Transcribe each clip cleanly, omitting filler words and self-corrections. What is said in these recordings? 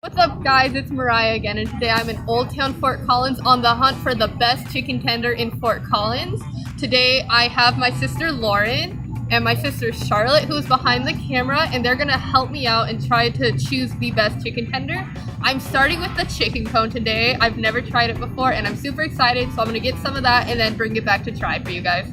What's up guys, it's Mariah again, and today I'm in Old Town Fort Collins on the hunt for the best chicken tender in Fort Collins. Today I have my sister Lauren and my sister Charlotte, who's behind the camera, and they're gonna help me out and try to choose the best chicken tender. I'm starting with the chicken cone today. I've never tried it before and I'm super excited, so I'm gonna get some of that and then bring it back to try for you guys.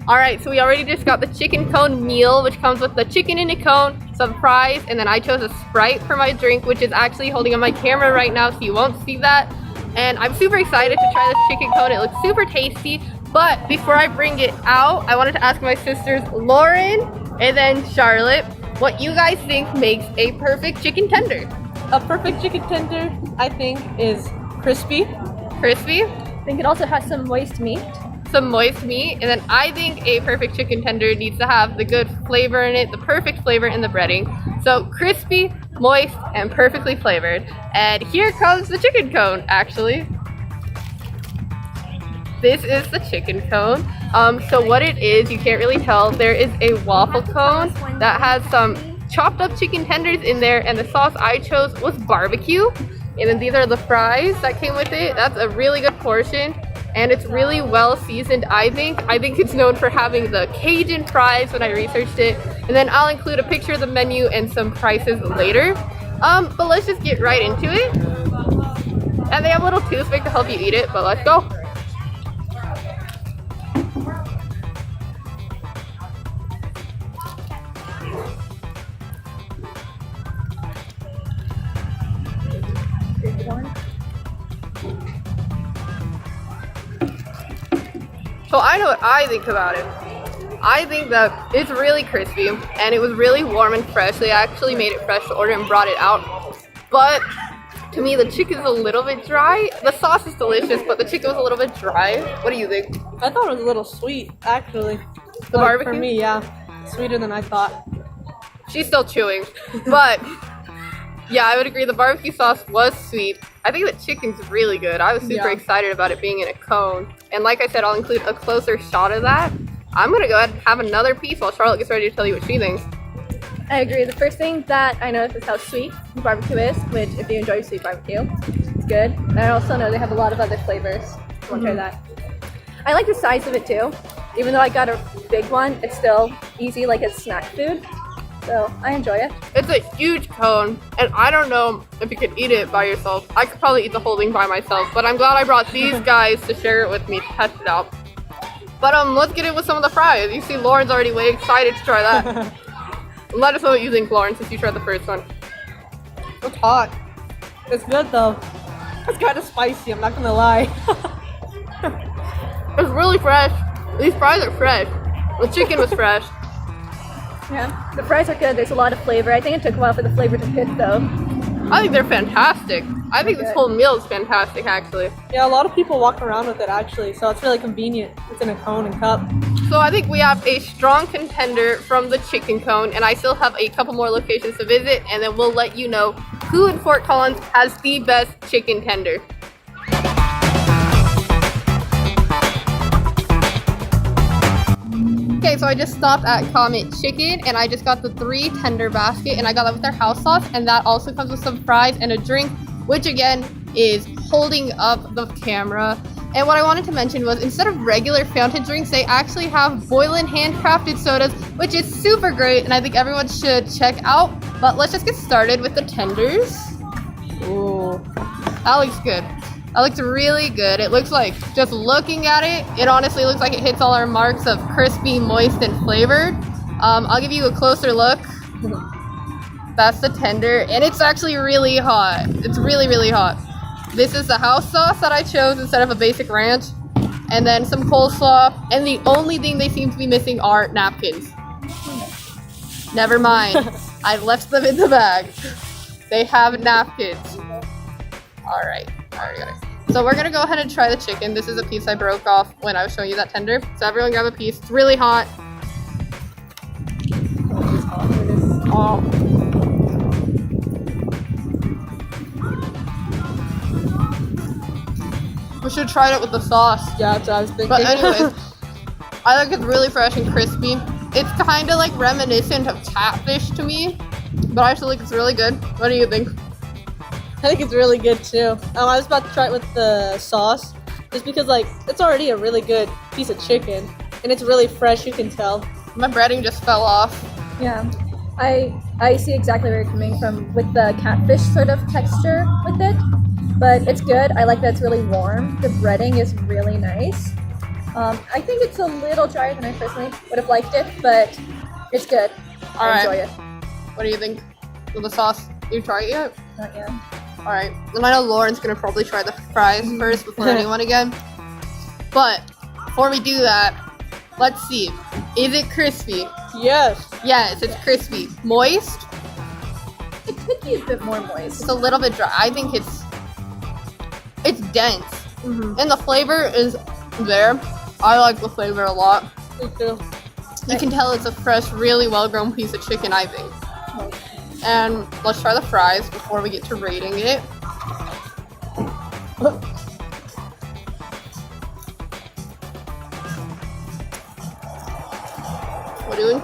Alright, so we already just got the chicken cone meal, which comes with the chicken in a cone, some fries, and then I chose a Sprite for my drink, which is actually holding on my camera right now, so you won't see that. And I'm super excited to try this chicken cone. It looks super tasty, but before I bring it out, I wanted to ask my sisters Lauren and then Charlotte what you guys think makes a perfect chicken tender. A perfect chicken tender, I think, is crispy. Crispy? I think it also has some moist meat. Some moist meat, and then I think a perfect chicken tender needs to have the good flavor in it, the perfect flavor in the breading. So crispy, moist, and perfectly flavored. And here comes the chicken cone, actually. This is the chicken cone. So what it is, you can't really tell. There is a waffle cone that has some chopped up chicken tenders in there, and the sauce I chose was barbecue. And then these are the fries that came with it. That's a really good portion. And it's really well seasoned, I think. I think it's known for having the Cajun fries when I researched it. And then I'll include a picture of the menu and some prices later. But let's just get right into it. And they have a little toothpick to help you eat it, but let's go. So I know what I think about it. I think that it's really crispy and it was really warm and fresh. They actually made it fresh to order and brought it out. But to me, the chicken's a little bit dry. The sauce is delicious, but the chicken was a little bit dry. What do you think? I thought it was a little sweet, actually. The barbecue? For me, yeah. Sweeter than I thought. She's still chewing. But yeah, I would agree. The barbecue sauce was sweet. I think the chicken's really good. I was super excited about it being in a cone. And like I said, I'll include a closer shot of that. I'm going to go ahead and have another piece while Charlotte gets ready to tell you what she thinks. I agree. The first thing that I noticed is how sweet the barbecue is, which if you enjoy sweet barbecue, it's good. And I also know they have a lot of other flavors. I want to try that. I like the size of it too. Even though I got a big one, it's still easy, like it's snack food. So I enjoy it. It's a huge cone, and I don't know if you could eat it by yourself. I could probably eat the whole thing by myself, but I'm glad I brought these guys to share it with me to test it out. But let's get in with some of the fries. You see Lauren's already way excited to try that. Let us know what you think, Lauren, since you tried the first one. It's hot. It's good though. It's kind of spicy, I'm not gonna lie. It's really fresh. These fries are fresh. The chicken was fresh. Yeah, the fries are good. There's a lot of flavor. I think it took a while for the flavor to hit though. I think they're fantastic. I think this whole meal is fantastic, actually. Yeah, a lot of people walk around with it actually, so it's really convenient. It's in a cone and cup. So I think we have a strong contender from the chicken cone, and I still have a couple more locations to visit, and then we'll let you know who in Fort Collins has the best chicken tender. Okay, so I just stopped at Comet Chicken, and I just got the 3 tender basket, and I got that with their house sauce, and that also comes with some fries and a drink, which again is holding up the camera. And what I wanted to mention was, instead of regular fountain drinks, they actually have Boylan handcrafted sodas, which is super great, and I think everyone should check out. But let's just get started with the tenders. Ooh, that looks good. That looks really good. It looks like, just looking at it, it honestly looks like it hits all our marks of crispy, moist, and flavored. I'll give you a closer look. That's the tender, and it's actually really hot. It's really, really hot. This is the house sauce that I chose instead of a basic ranch, and then some coleslaw, and the only thing they seem to be missing are napkins. Never mind. I left them in the bag. They have napkins. Alright, guys. So we're gonna go ahead and try the chicken. This is a piece I broke off when I was showing you that tender. So everyone grab a piece. It's really hot. Oh. We should try it with the sauce. Yeah, that's what I was thinking. But anyways, I think it's really fresh and crispy. It's kind of like reminiscent of catfish to me, but I still think it's really good. What do you think? I think it's really good too. I was about to try it with the sauce, just because like it's already a really good piece of chicken, and it's really fresh. You can tell. My breading just fell off. Yeah, I see exactly where you're coming from with the catfish sort of texture with it, but it's good. I like that it's really warm. The breading is really nice. I think it's a little drier than I personally would have liked it, but it's good. All right. Enjoy it. What do you think of the sauce? You try it yet? Not yet. All right. And I know Lauren's gonna probably try the fries first before anyone again. But before we do that, let's see. Is it crispy? Yes. Yes, it's crispy. Moist? It could be a bit more moist. It's a little bit dry. I think it's dense, and the flavor is there. I like the flavor a lot. Me too. You can tell it's a fresh, really well-grown piece of chicken, I think. And let's try the fries before we get to rating it. What are we doing?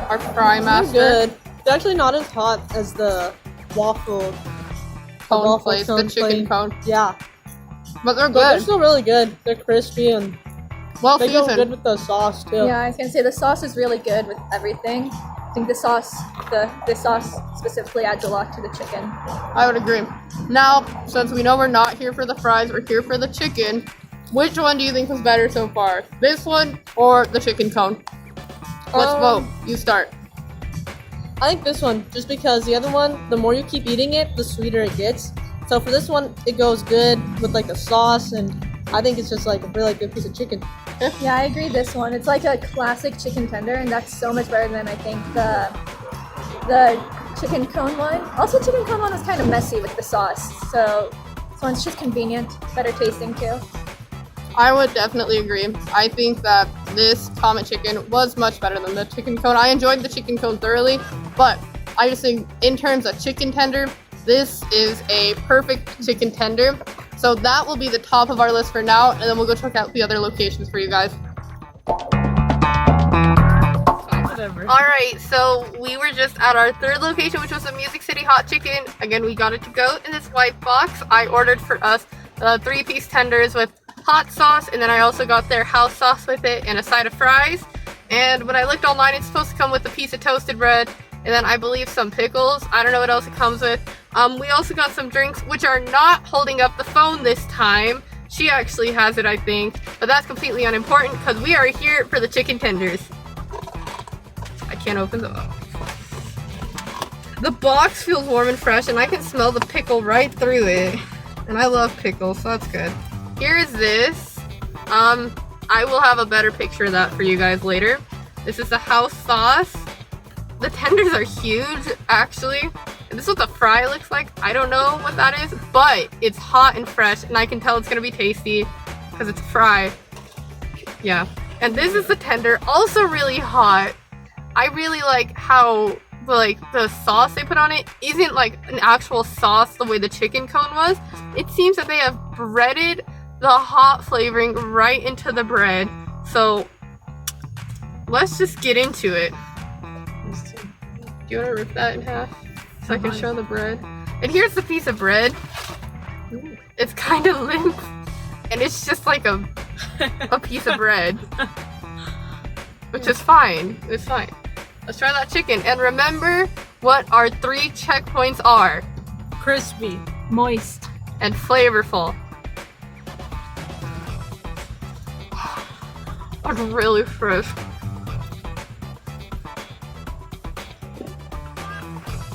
Our fry master. They're good. They're actually not as hot as the waffle Cone place, the chicken plate. cone. Yeah. But they're But they're good. still really good. They're crispy and Well they go good seasoned. with the sauce too. Yeah, I was gonna say the sauce is really good with everything. I think the sauce specifically adds a lot to the chicken. I would agree. Now, since we know we're not here for the fries, we're here for the chicken. Which one do you think was better so far? This one or the chicken cone? Let's vote. You start. I think this one, just because the other one, the more you keep eating it, the sweeter it gets. So for this one, it goes good with like the sauce, and I think it's just like a really good piece of chicken. Yeah, I agree. This one, it's like a classic chicken tender, and that's so much better than I think the chicken cone one. Also, chicken cone one was kind of messy with the sauce, so this one's just convenient, better tasting too. I would definitely agree. I think that this Comet chicken was much better than the chicken cone. I enjoyed the chicken cone thoroughly, but I just think in terms of chicken tender, this is a perfect chicken tender. So that will be the top of our list for now, and then we'll go check out the other locations for you guys. Whatever. Alright, so we were just at our third location, which was the Music City Hot Chicken. Again, we got it to go in this white box. I ordered for us 3-piece tenders with hot sauce, and then I also got their house sauce with it and a side of fries. And when I looked online, it's supposed to come with a piece of toasted bread, and then I believe some pickles. I don't know what else it comes with. We also got some drinks, which are not holding up the phone this time. She actually has it, I think, but that's completely unimportant because we are here for the chicken tenders. I can't open the box. The box feels warm and fresh, and I can smell the pickle right through it. And I love pickles, so that's good. Here is this. I will have a better picture of that for you guys later. This is the house sauce. The tenders are huge, actually. And this is what the fry looks like. I don't know what that is, but it's hot and fresh, and I can tell it's gonna be tasty because it's a fry. Yeah. And this is the tender, also really hot. I really like how the sauce they put on it isn't like an actual sauce the way the chicken cone was. It seems that they have breaded the hot flavoring right into the bread. So let's just get into it. Do you want to rip that in half so I can show the bread? And here's the piece of bread. It's kind of limp, and it's just like a piece of bread, which is fine. It's fine. Let's try that chicken. And remember what our 3 checkpoints are. Crispy. Moist. And flavorful. That's really fresh.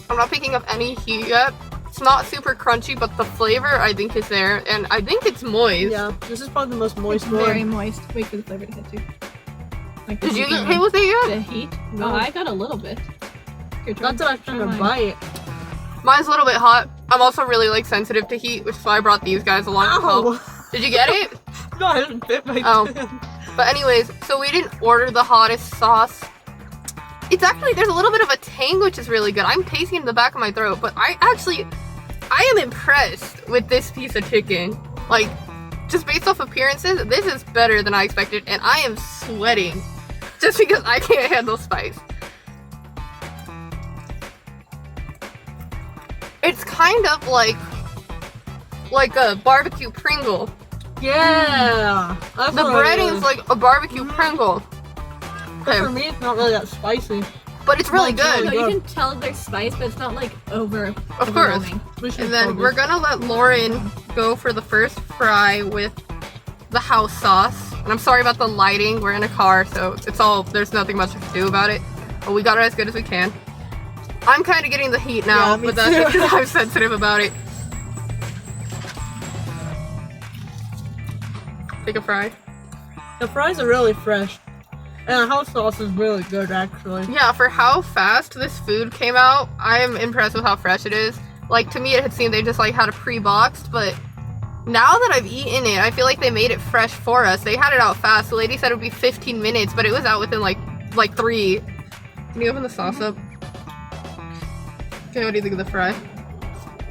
I'm not picking up any heat yet. It's not super crunchy, but the flavor I think is there, and I think it's moist. Yeah, this is probably the most moist Very one. moist. Wait for the flavor to hit you. Like the Did you heat get hit with it the yet? heat? No. Oh, I got a little bit. Here, try- That's what I'm trying to try mine. bite. Mine's a little bit hot. I'm also really sensitive to heat, which is why I brought these guys along to help. Ow! Did you get it? No, I didn't fit my Oh. tongue. But anyways, so we didn't order the hottest sauce. It's actually, there's a little bit of a tang, which is really good. I'm tasting it in the back of my throat, but I am impressed with this piece of chicken. Like, just based off appearances, this is better than I expected, and I am sweating. just because I can't handle spice. It's kind of like a barbecue Pringle. Yeah. The breading's like a barbecue Pringle. But for me, it's not really that spicy. But it's really No, it's good. really So you can tell there's spice, but it's not like over. Of course. overwhelming. And then we're gonna let Lauren go for the first fry with the house sauce. And I'm sorry about the lighting. We're in a car, so there's nothing much to do about it. But we got it as good as we can. I'm kind of getting the heat now, Yeah, me but that's too. because I'm sensitive about it. Take a fry. The fries are really fresh. And the house sauce is really good, actually. Yeah, for how fast this food came out, I am impressed with how fresh it is. Like, to me, it had seemed they just, like, had it pre-boxed, but now that I've eaten it, I feel like they made it fresh for us. They had it out fast. The lady said it would be 15 minutes, but it was out within, like 3. Can you open the sauce up? Okay, what do you think of the fry?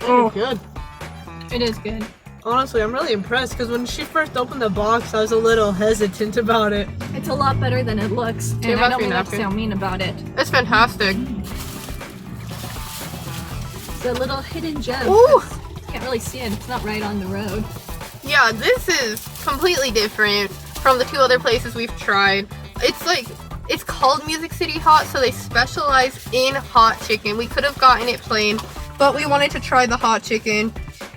Oh, good. It is good. Honestly, I'm really impressed because when she first opened the box, I was a little hesitant about it. It's a lot better than it looks, and Give I us don't your mean that to napkin. sound mean about it. It's fantastic. It's a little hidden gem. Ooh! Can't really see it. It's not right on the road. Yeah, this is completely different from the 2 other places we've tried. It's called Music City Hot, so they specialize in hot chicken. We could have gotten it plain, but we wanted to try the hot chicken.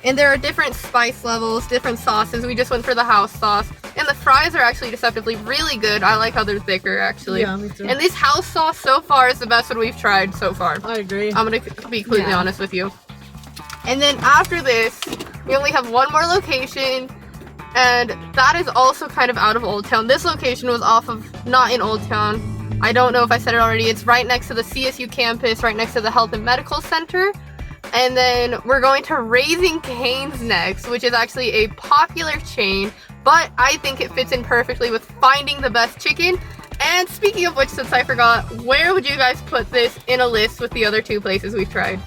And there are different spice levels, different sauces. We just went for the house sauce. And the fries are actually deceptively really good. I like how they're thicker, actually. Yeah, me too. And this house sauce so far is the best one we've tried so far. I agree. I'm gonna be completely Yeah. honest with you. And then after this, we only have one more location, and that is also kind of out of Old Town. This location was not in Old Town. I don't know if I said it already. It's right next to the CSU campus, right next to the Health and Medical Center. And then we're going to Raising Cane's next, which is actually a popular chain, but I think it fits in perfectly with finding the best chicken. And speaking of which, since I forgot, where would you guys put this in a list with the other 2 places we've tried?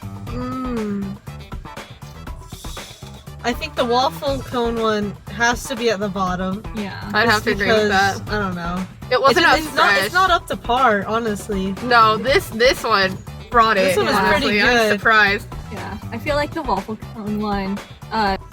I think the waffle cone one has to be at the bottom. Yeah. I'd have to agree with that. I don't know. It wasn't as it's fresh. not up to par, honestly. No, this one brought it. This one was honestly. pretty I'm good. surprised. Yeah. I feel like the waffle cone one.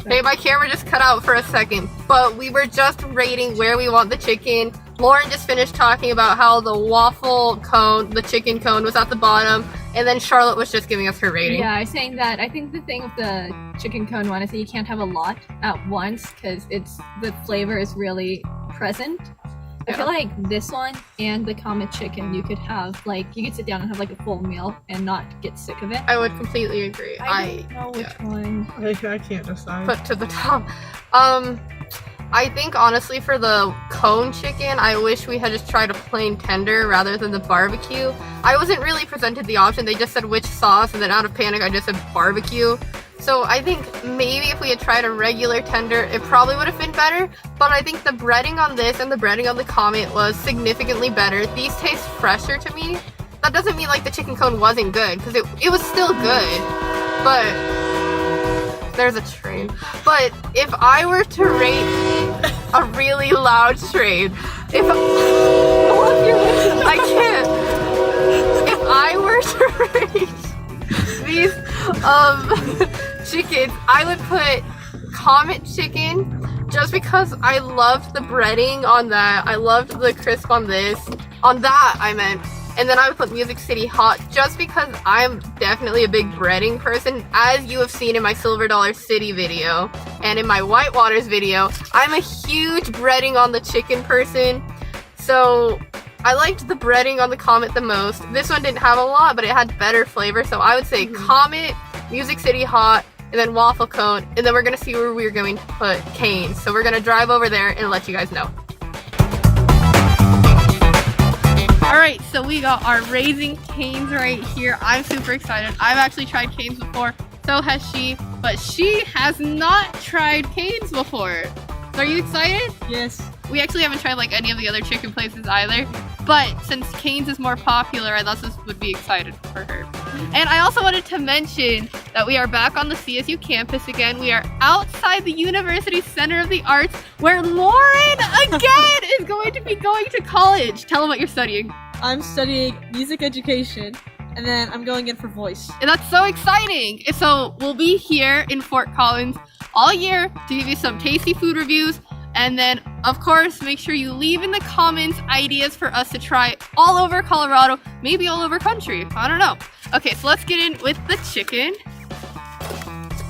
Hey, my camera just cut out for a second, but we were just rating where we want the chicken. Lauren just finished talking about how the waffle cone, the chicken cone, was at the bottom, and then Charlotte was just giving us her rating. Yeah, I was saying that I think the thing with the chicken cone one is that you can't have a lot at once because the flavor is really present. I feel like this one and the Comet chicken you could have you could sit down and have like a full meal and not get sick of it. I would completely agree. I don't know which one. I can't decide. Put to the top. I think honestly for the cone chicken, I wish we had just tried a plain tender rather than the barbecue. I wasn't really presented the option. They just said which sauce, and then out of panic I just said barbecue. So I think maybe if we had tried a regular tender, it probably would have been better. But I think the breading on this and the breading on the Comet was significantly better. These taste fresher to me. That doesn't mean like the chicken cone wasn't good, because it was still good. But there's a train. But if I were to rate a really loud train, I can't. If I were to rate these chickens, I would put Comet chicken just because I loved the breading on that. I loved the crisp on this. On that, I meant. And then I would put Music City Hot just because I'm definitely a big breading person. As you have seen in my Silver Dollar City video and in my Whitewaters video, I'm a huge breading on the chicken person. So I liked the breading on the Comet the most. This one didn't have a lot, but it had better flavor. So I would say Comet, Music City Hot, and then Waffle Cone. And then we're going to see where we're going to put Cane's. So we're going to drive over there and let you guys know. Alright, so we got our Raising Cane's right here. I'm super excited. I've actually tried Cane's before, so has she, but she has not tried Cane's before. So are you excited? Yes. We actually haven't tried like any of the other chicken places either, but since Cane's is more popular, I thought this would be excited for her. And I also wanted to mention that we are back on the CSU campus again. We are outside the University Center of the Arts, where Lauren again is going to be going to college. Tell them what you're studying. I'm studying music education, and then I'm going in for voice. And that's so exciting. So we'll be here in Fort Collins all year to give you some tasty food reviews. And then, of course, make sure you leave in the comments ideas for us to try all over Colorado, maybe all over country. I don't know. Okay, so let's get in with the chicken.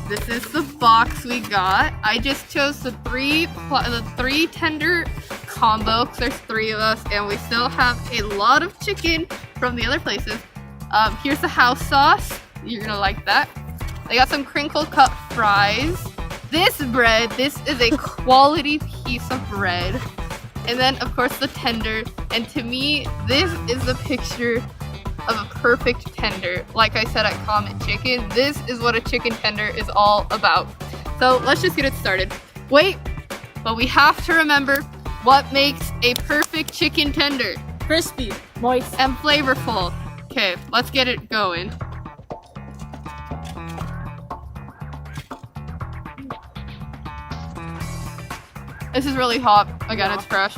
This is the box we got. I just chose the three tender combo because there's 3 of us, and we still have a lot of chicken from the other places. Here's the house sauce. You're gonna like that. They got some crinkle cut fries. This bread, this is a quality piece of bread. And then, of course, the tender. And to me, this is the picture of a perfect tender. Like I said at Comet Chicken, this is what a chicken tender is all about. So let's just get it started. Wait, but we have to remember what makes a perfect chicken tender. Crispy. Moist. And flavorful. Okay, let's get it going. This is really hot. Again, it's fresh.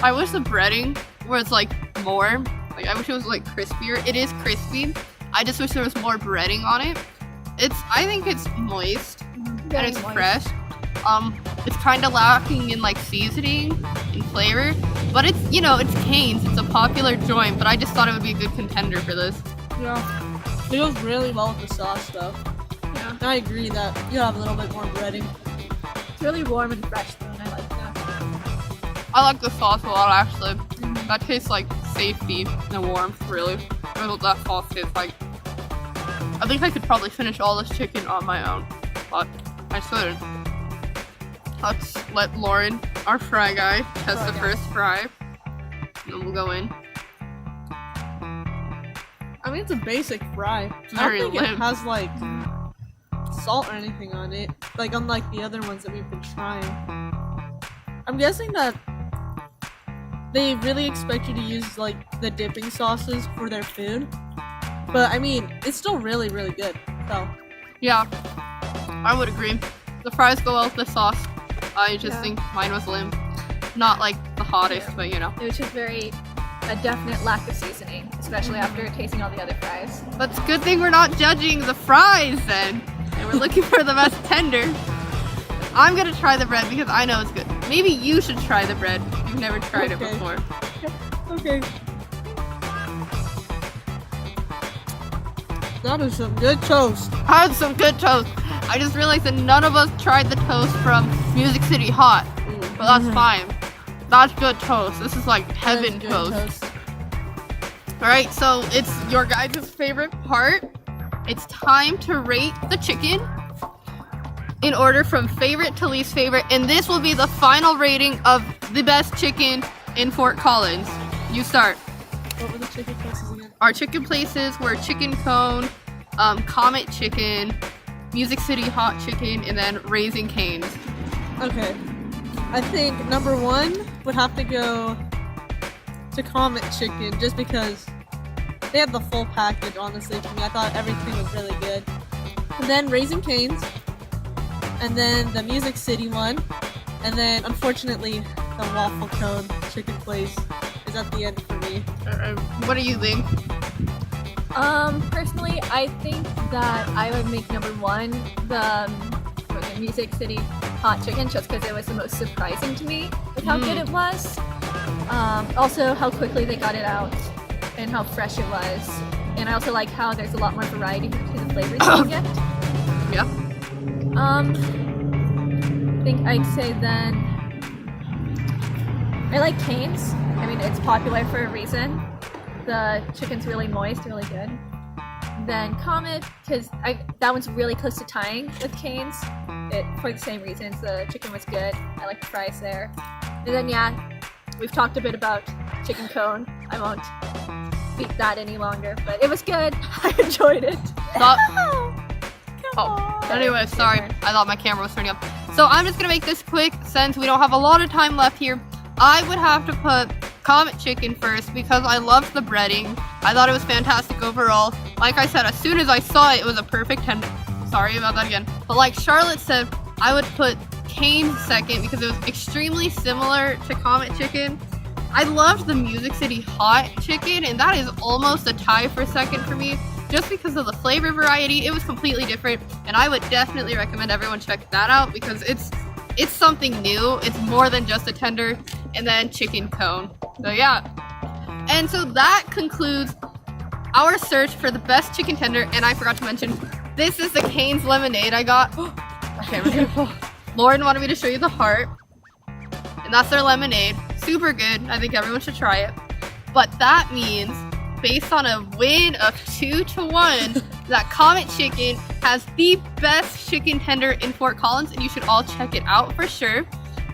I wish the breading was like more. Like I wish it was like crispier. It is crispy. I just wish there was more breading on it. I think it's moist and it's fresh. It's kind of lacking in like seasoning and flavor, but it's, you know, it's Cane's. It's a popular joint, but I just thought it would be a good contender for this. Yeah. It goes really well with the sauce, though. Yeah. I agree that you have a little bit more breading. It's really warm and fresh though, and I like that. I like the sauce a lot, actually. That tastes like safety and warmth, really. That's what that sauce tastes like. I think I could probably finish all this chicken on my own, but I shouldn't. Let's let Lauren, our fry guy, test the first fry. And then we'll go in. I mean, it's a basic fry. It's I very don't think it limp. has like salt or anything on it, like unlike the other ones that we've been trying. I'm guessing that they really expect you to use like the dipping sauces for their food, but I mean, it's still really, really good. So Yeah, I would agree. The fries go well with the sauce. I just Yeah. think mine was limp. Not like the hottest, but you know. It was just a definite lack of seasoning, especially after tasting all the other fries. But it's a good thing we're not judging the fries then. And we're looking for the best tender. I'm gonna try the bread because I know it's good. Maybe you should try the bread. You've never tried it Okay. before. okay. That is some good toast. I had some good toast. I just realized that none of us tried the toast from Music City Hot. But that's fine. That's good toast. This is like heaven That is good toast. Alright, so it's your guys' favorite part. It's time to rate the chicken in order from favorite to least favorite. And this will be the final rating of the best chicken in Fort Collins. You start. What were the chicken places again? Our chicken places were Chicken Cone, Comet Chicken, Music City Hot Chicken, and then Raising Cane's. Okay. I think number 1 would have to go to Comet Chicken just because they had the full package, honestly, to me. I thought everything was really good. And then Raising Cane's. And then the Music City one. And then, unfortunately, the Waffle Cone chicken place is at the end for me. What do you think? Personally, I think that I would make number 1 the Music City hot chicken, just because it was the most surprising to me with how good it was. Also, how quickly they got it out and how fresh it was. And I also like how there's a lot more variety between the flavors you can get. Yeah. I think I'd say then I like Cane's. I mean, it's popular for a reason. The chicken's really moist, really good. Then Comet, because that one's really close to tying with Cane's. For the same reasons. The chicken was good. I like the fries there. And then yeah, we've talked a bit about Chicken Cone. I won't beat that any longer, but it was good. I enjoyed it. Stop. Oh, anyway, sorry. I thought my camera was turning up. So I'm just gonna make this quick since we don't have a lot of time left here. I would have to put Comet Chicken first because I loved the breading. I thought it was fantastic overall. Like I said, as soon as I saw it, it was a perfect tender. Sorry about that again. But like Charlotte said, I would put Cane's second because it was extremely similar to Comet Chicken. I loved the Music City Hot Chicken, and that is almost a tie for second for me. Just because of the flavor variety, it was completely different, and I would definitely recommend everyone check that out because it's something new. It's more than just a tender, and then chicken cone. So yeah. And so that concludes our search for the best chicken tender, and I forgot to mention, this is the Cane's lemonade I got. Okay, we're gonna Lauren wanted me to show you the heart, and that's their lemonade. Super good. I think everyone should try it. But that means, based on a win of 2-1, that Comet Chicken has the best chicken tender in Fort Collins, and you should all check it out for sure.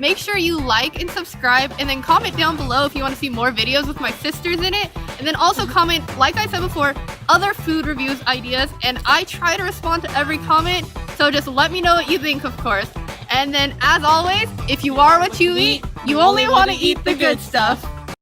Make sure you like and subscribe, and then comment down below if you want to see more videos with my sisters in it. And then also comment, like I said before, other food reviews ideas, and I try to respond to every comment, so just let me know what you think, of course. And then, as always, if you are what you eat, you only want to eat the good stuff.